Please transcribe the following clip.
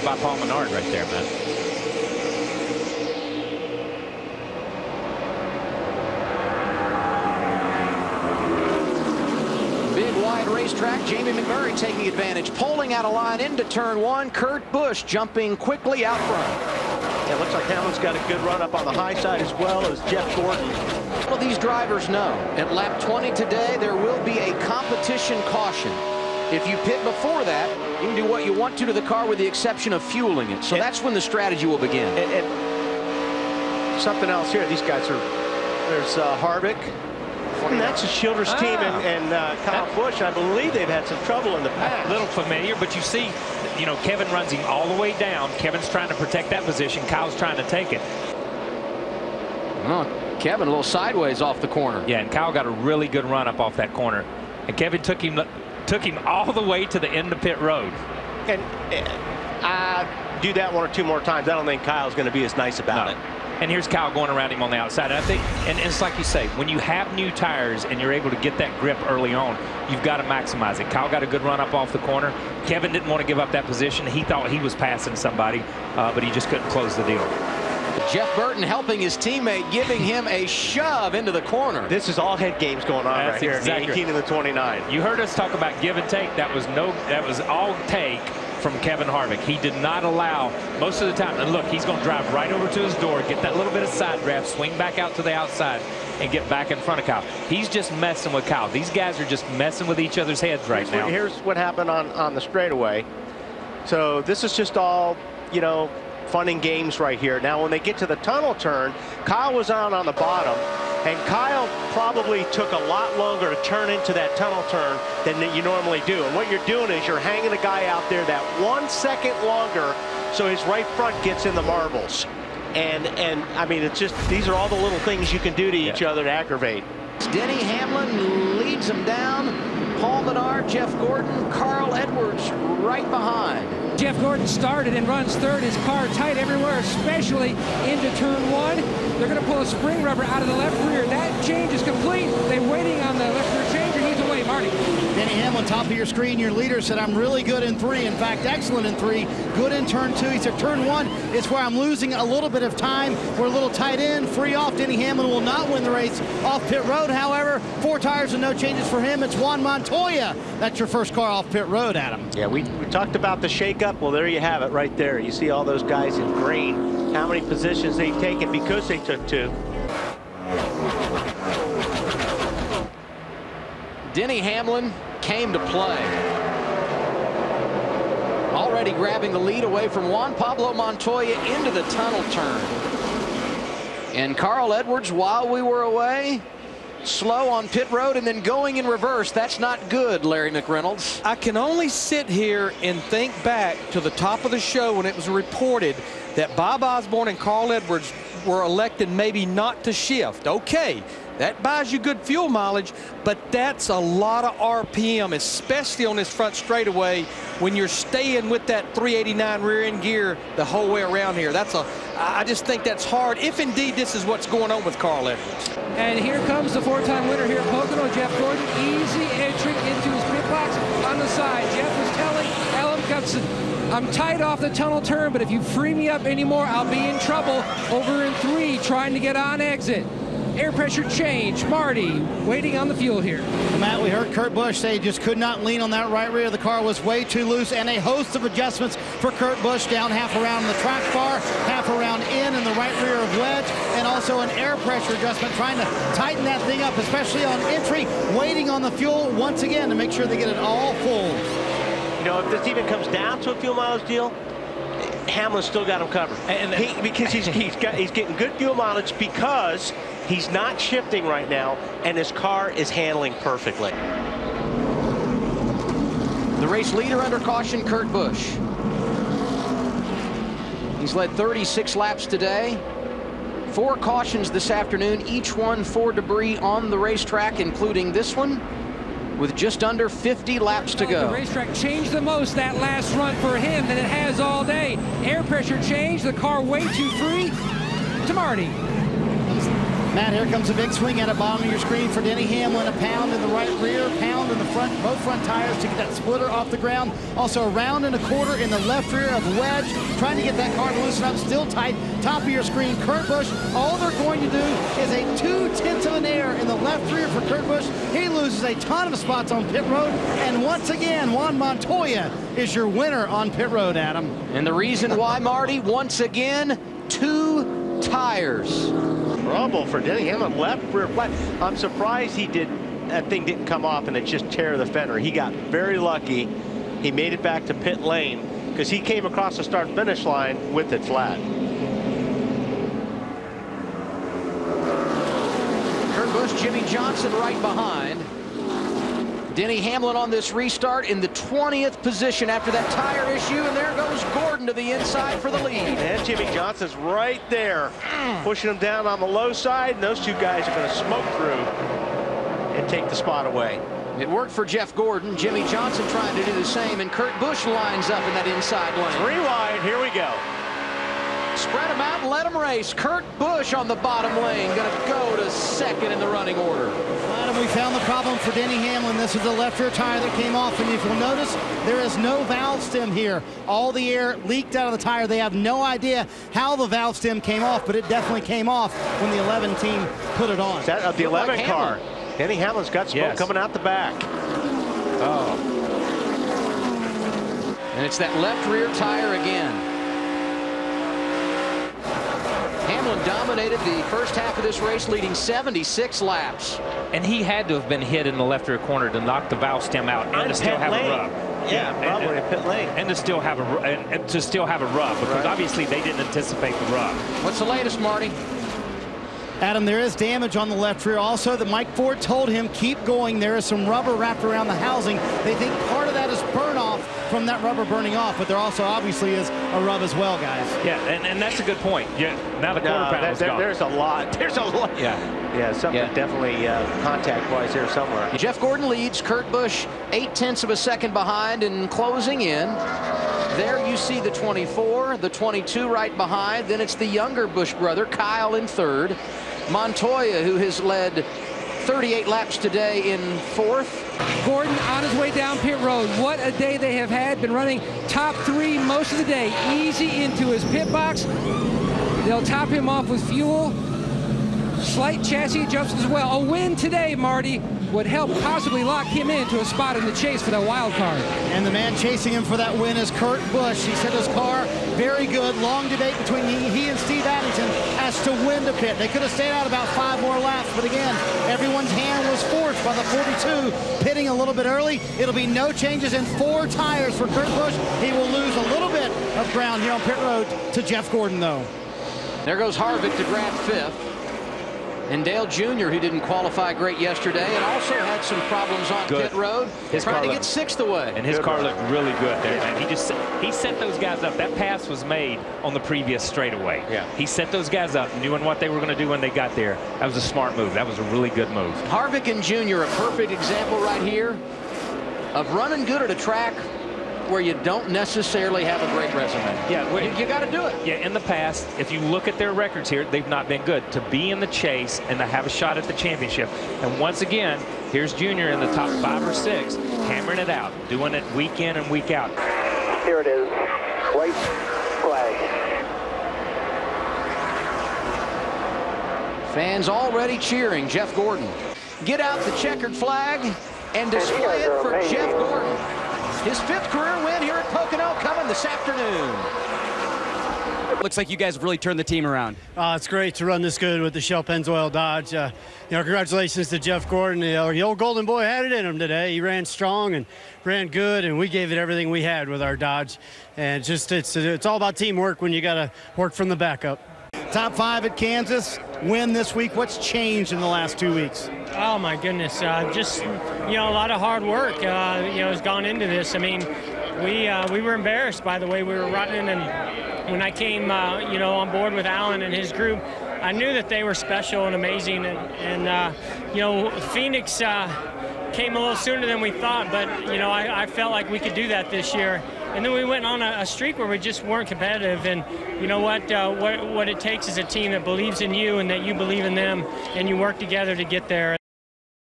by Paul Menard right there, man. Big wide racetrack. Jamie McMurray taking advantage, pulling out of line into turn one. Kurt Busch jumping quickly out front. It looks like Hamlin's got a good run up on the high side as well as Jeff Gordon. Well, these drivers know at lap 20 today there will be a competition caution. If you pit before that, you can do what you want to the car with the exception of fueling it. So that's when the strategy will begin. And something else here. These guys are, there's Harvick. And that's the Childress team and Kyle Busch. I believe they've had some trouble in the past. A little familiar, but you see, you know, Kevin runs him all the way down. Kevin's trying to protect that position. Kyle's trying to take it. Oh, Kevin a little sideways off the corner. Yeah, and Kyle got a really good run up off that corner. And Kevin took him all the way to the end of pit road. And I do that one or two more times. I don't think Kyle's going to be as nice about it. And here's Kyle going around him on the outside. And I think, and it's like you say, when you have new tires and you're able to get that grip early on, you've got to maximize it. Kyle got a good run up off the corner. Kevin didn't want to give up that position. He thought he was passing somebody, but he just couldn't close the deal. Jeff Burton helping his teammate, giving him a shove into the corner. This is all head games going on right here. The 18 and the 29. You heard us talk about give and take. That was all take from Kevin Harvick. He did not allow most of the time. And look, he's going to drive right over to his door, get that little bit of side draft, swing back out to the outside, and get back in front of Kyle. He's just messing with Kyle. These guys are just messing with each other's heads right now. Here's what happened on the straightaway. So this is just all, you know, fun and games right here. Now, when they get to the tunnel turn, Kyle was on the bottom, and Kyle probably took a lot longer to turn into that tunnel turn than you normally do. And what you're doing is you're hanging a guy out there that 1 second longer so his right front gets in the marbles. And I mean, it's just, these are all the little things you can do to each other to aggravate. Denny Hamlin leads him down. Paul Menard, Jeff Gordon, Carl Edwards right behind. Jeff Gordon started and runs third. His car tight everywhere, especially into turn one. They're going to pull a spring rubber out of the left rear. That change is complete. They're waiting on the left rear changer. He's away, Marty. Denny Hamlin, top of your screen. Your leader said, I'm really good in three. In fact, excellent in three. Good in turn two. He said, turn one is where I'm losing a little bit of time. We're a little tight in. Free off. Denny Hamlin will not win the race off pit road. However, 4 tires and no changes for him. It's Juan Montoya. That's your first car off pit road, Adam. Yeah, we talked about the shakeup. Well, there you have it right there. You see all those guys in green, how many positions they've taken because they took 2. Denny Hamlin came to play. Already grabbing the lead away from Juan Pablo Montoya into the tunnel turn. And Carl Edwards, while we were away, slow on pit road and then going in reverse. That's not good, Larry McReynolds. I can only sit here and think back to the top of the show when it was reported that Bob Osborne and Carl Edwards were elected maybe not to shift. Okay, that buys you good fuel mileage, but that's a lot of RPM, especially on this front straightaway when you're staying with that 389 rear end gear the whole way around here. I just think that's hard, if indeed this is what's going on with Carl Edwards. And here comes the 4-time winner here at Pocono, Jeff Gordon. Easy entry into his pit box on the side. Jeff was telling Alan Cupson, I'm tight off the tunnel turn, but if you free me up anymore, I'll be in trouble over in 3 trying to get on exit. Air pressure change. Marty waiting on the fuel here. Matt, we heard Kurt Busch say he just could not lean on that right rear. The car was way too loose, and a host of adjustments for Kurt Busch down half around the track bar, half around in the right rear of wedge, and also an air pressure adjustment trying to tighten that thing up, especially on entry, waiting on the fuel once again to make sure they get it all full. You know, if this even comes down to a fuel mileage deal, Hamlin's still got him covered. Because he's getting good fuel mileage because he's not shifting right now, and his car is handling perfectly. The race leader under caution, Kurt Busch. He's led 36 laps today. 4 cautions this afternoon, each one for debris on the racetrack, including this one, with just under 50 laps to go. The racetrack changed the most that last run for him than it has all day. Air pressure change, the car way too free to Marty. Matt, here comes a big swing at the bottom of your screen for Denny Hamlin. A pound in the right rear, pound in the front, both front tires to get that splitter off the ground. Also a round and a quarter in the left rear of wedge, trying to get that car to loosen up, still tight. Top of your screen, Kurt Busch. All they're going to do is a 2/10 of an air in the left rear for Kurt Busch. He loses a ton of spots on pit road. And once again, Juan Montoya is your winner on pit road, Adam. And the reason why, Marty, once again, 2 tires. Trouble for Denny Hamlin, left rear flat. I'm surprised that thing didn't come off and it just tear the fender. He got very lucky. He made it back to pit lane because he came across the start-finish line with it flat. Kurt Busch, Jimmy Johnson right behind. Denny Hamlin on this restart in the 20th position after that tire issue, and there goes Gordon to the inside for the lead. And Jimmy Johnson's right there, pushing him down on the low side, and those two guys are going to smoke through and take the spot away. It worked for Jeff Gordon. Jimmy Johnson trying to do the same, and Kurt Busch lines up in that inside lane. Rewind, here we go. Spread them out and let them race. Kurt Busch on the bottom lane, going to go to second in the running order. Adam, we found the problem for Denny Hamlin. This is the left rear tire that came off, and if you'll notice, there is no valve stem here. All the air leaked out of the tire. They have no idea how the valve stem came off, but it definitely came off when the 11 team put it on. Is that the 11 like car? Denny Hamlin's got smoke coming out the back. Oh. And it's that left rear tire again. Hamlin dominated the first half of this race, leading 76 laps. And he had to have been hit in the left rear corner to knock the valve stem out and to still have a rub. Yeah, probably in pit lane. And to still have a rub because obviously they didn't anticipate the rub. What's the latest, Marty? Adam, there is damage on the left rear. Also, that Mike Ford told him, keep going. There is some rubber wrapped around the housing. They think part of that is burn off from that rubber burning off, but there also obviously is a rub as well, guys. Yeah, and that's a good point. Yeah, now the quarter panel's gone. There's a lot. There's a lot. Yeah, something definitely contact-wise here somewhere. Jeff Gordon leads. Kurt Busch 0.8 of a second behind and closing in. There you see the 24, the 22 right behind. Then it's the younger Busch brother, Kyle, in third. Montoya, who has led 38 laps today, in fourth. Gordon on his way down pit road. What a day they have had. Been running top 3 most of the day. Easy into his pit box. They'll top him off with fuel. Slight chassis adjustments as well. A win today, Marty, would help possibly lock him into a spot in the chase for that wild card. And the man chasing him for that win is Kurt Busch. He said his car very good. Long debate between he and Steve Addington as to when to pit. They could have stayed out about 5 more laps, but again, everyone's hand was forced by the 42 pitting a little bit early. It'll be no changes in 4 tires for Kurt Busch. He will lose a little bit of ground here on pit road to Jeff Gordon, though. There goes Harvick to grab 5th. And Dale Jr., who didn't qualify great yesterday and also had some problems on pit road, trying to get 6th away. And his car looked really good there, man. He set those guys up. That pass was made on the previous straightaway. Yeah. He set those guys up, knowing what they were going to do when they got there. That was a smart move. That was a really good move. Harvick and Jr., a perfect example right here of running good at a track where you don't necessarily have a great resume. Yeah, you got to do it. Yeah, in the past, if you look at their records here, they've not been good. To be in the chase and to have a shot at the championship. And once again, here's Junior in the top 5 or 6, hammering it out, doing it week in and week out. Here it is, white flag. Fans already cheering Jeff Gordon. Get out the checkered flag and display it for Jeff Gordon. His 5th career win here at Pocono coming this afternoon. Looks like you guys have really turned the team around. It's great to run this good with the Shell Pennzoil Dodge. Congratulations to Jeff Gordon. The old Golden Boy had it in him today. He ran strong and ran good, and we gave it everything we had with our Dodge. And it's all about teamwork when you got to work from the back up. Top 5 at Kansas, win this week. What's changed in the last 2 weeks? Oh my goodness, just a lot of hard work has gone into this. I mean, we were embarrassed by the way we were running, and when I came on board with Alan and his group, I knew that they were special and amazing, and Phoenix came a little sooner than we thought, but, you know, I felt like we could do that this year. And then we went on a streak where we just weren't competitive. And you know what it takes is a team that believes in you and that you believe in them, and you work together to get there.